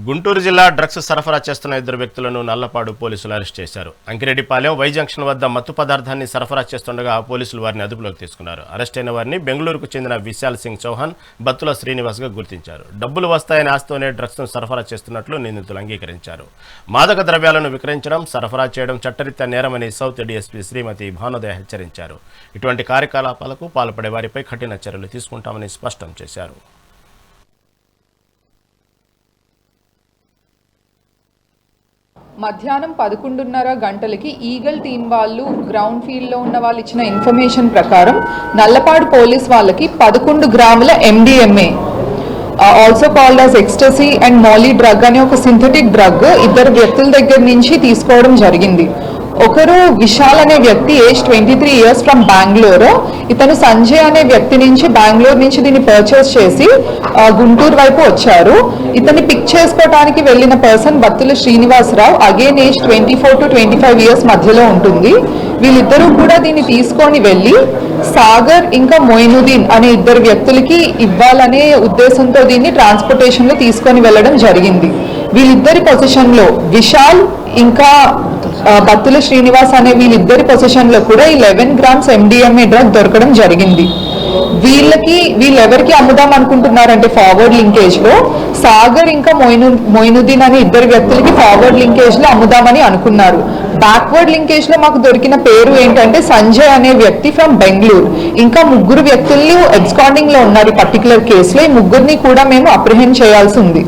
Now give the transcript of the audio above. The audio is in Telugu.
గుంటూరు జిల్లా డ్రగ్స్ సరఫరా చేస్తున్న ఇద్దరు వ్యక్తులను నల్లపాడు పోలీసులు అరెస్ట్ చేశారు. అంకిరెడ్డిపాలెం వై జంక్షన్ వద్ద మత్తు పదార్థాన్ని సరఫరా చేస్తుండగా పోలీసులు వారిని అదుపులోకి తీసుకున్నారు. అరెస్ట్ అయిన వారిని బెంగళూరుకు చెందిన విశాల్ సింగ్ చౌహాన్, బత్తుల శ్రీనివాస్గా గుర్తించారు. డబ్బులు వస్తాయని ఆశతోనే డ్రగ్స్ను సరఫరా చేస్తున్నట్లు నిందితులు అంగీకరించారు. మాదక ద్రవ్యాలను విక్రయించడం, సరఫరా చేయడం చట్టరీత్యా నేరమని సౌత్ డీఎస్పీ శ్రీమతి భానుదయ హెచ్చరించారు. ఇటువంటి కార్యకలాపాలకు పాల్పడే వారిపై కఠిన చర్యలు తీసుకుంటామని స్పష్టం చేశారు. మధ్యాహ్నం 11:30 గంటలకి ఈగల్ టీం వాళ్ళు గ్రౌండ్ ఫీల్డ్లో ఉన్న వాళ్ళు ఇచ్చిన ఇన్ఫర్మేషన్ ప్రకారం నల్లపాడు పోలీస్ వాళ్ళకి 11 గ్రాముల MDMA also called as ecstasy and Mali drug అనే ఒక సింథటిక్ డ్రగ్ ఇద్దరు వ్యక్తుల దగ్గర నుంచి తీసుకోవడం జరిగింది. ఒకరు విశాల్ అనే వ్యక్తి ఏజ్ 23 ఇయర్స్ ఫ్రమ్ బెంగళూరు. ఇతను సంజయ్ అనే వ్యక్తి నుంచి బెంగళూరు నుంచి దీన్ని పర్చేస్ చేసి గుంటూరు వైపు వచ్చారు. ఇతన్ని పిక్ చేసుకోవడానికి వెళ్ళిన person Battula Srinivasarao, again age 24 to 25 years మధ్యలో ఉంటుంది. వీళ్ళిద్దరూ కూడా దీన్ని తీసుకొని వెళ్ళి సాగర్ ఇంకా మొయినుద్దీన్ అనే ఇద్దరు వ్యక్తులకి ఇవ్వాలనే ఉద్దేశంతో దీన్ని ట్రాన్స్పోర్టేషన్లో తీసుకొని వెళ్ళడం జరిగింది. వీళ్ళిద్దరి పొజిషన్లో విశాల్ ఇంకా బత్తుల శ్రీనివాస్ అనే వీళ్ళిద్దరి పొజిషన్లో కూడా 11 గ్రామ్స్ MDMA డ్రగ్ దొరకడం జరిగింది. వీళ్ళెవరికి అమ్ముదాం అనుకుంటున్నారంటే ఫార్వర్డ్ లింకేజ్ లో సాగర్ ఇంకా మొయినుద్దీన్ అనే ఇద్దరు వ్యక్తులకి ఫార్వర్డ్ లింకేజ్ లో అమ్ముదామని అనుకున్నారు. బ్యాక్వర్డ్ లింకేజ్ లో మాకు దొరికిన పేరు ఏంటంటే సంజయ్ అనే వ్యక్తి ఫ్రమ్ బెంగళూరు. ఇంకా ముగ్గురు వ్యక్తుల్ని ఎబ్స్కాండింగ్ లో ఉన్నారు ఈ పర్టికులర్ కేసులో. ఈ ముగ్గురిని కూడా మేము అప్రిహెండ్ చేయాల్సి ఉంది.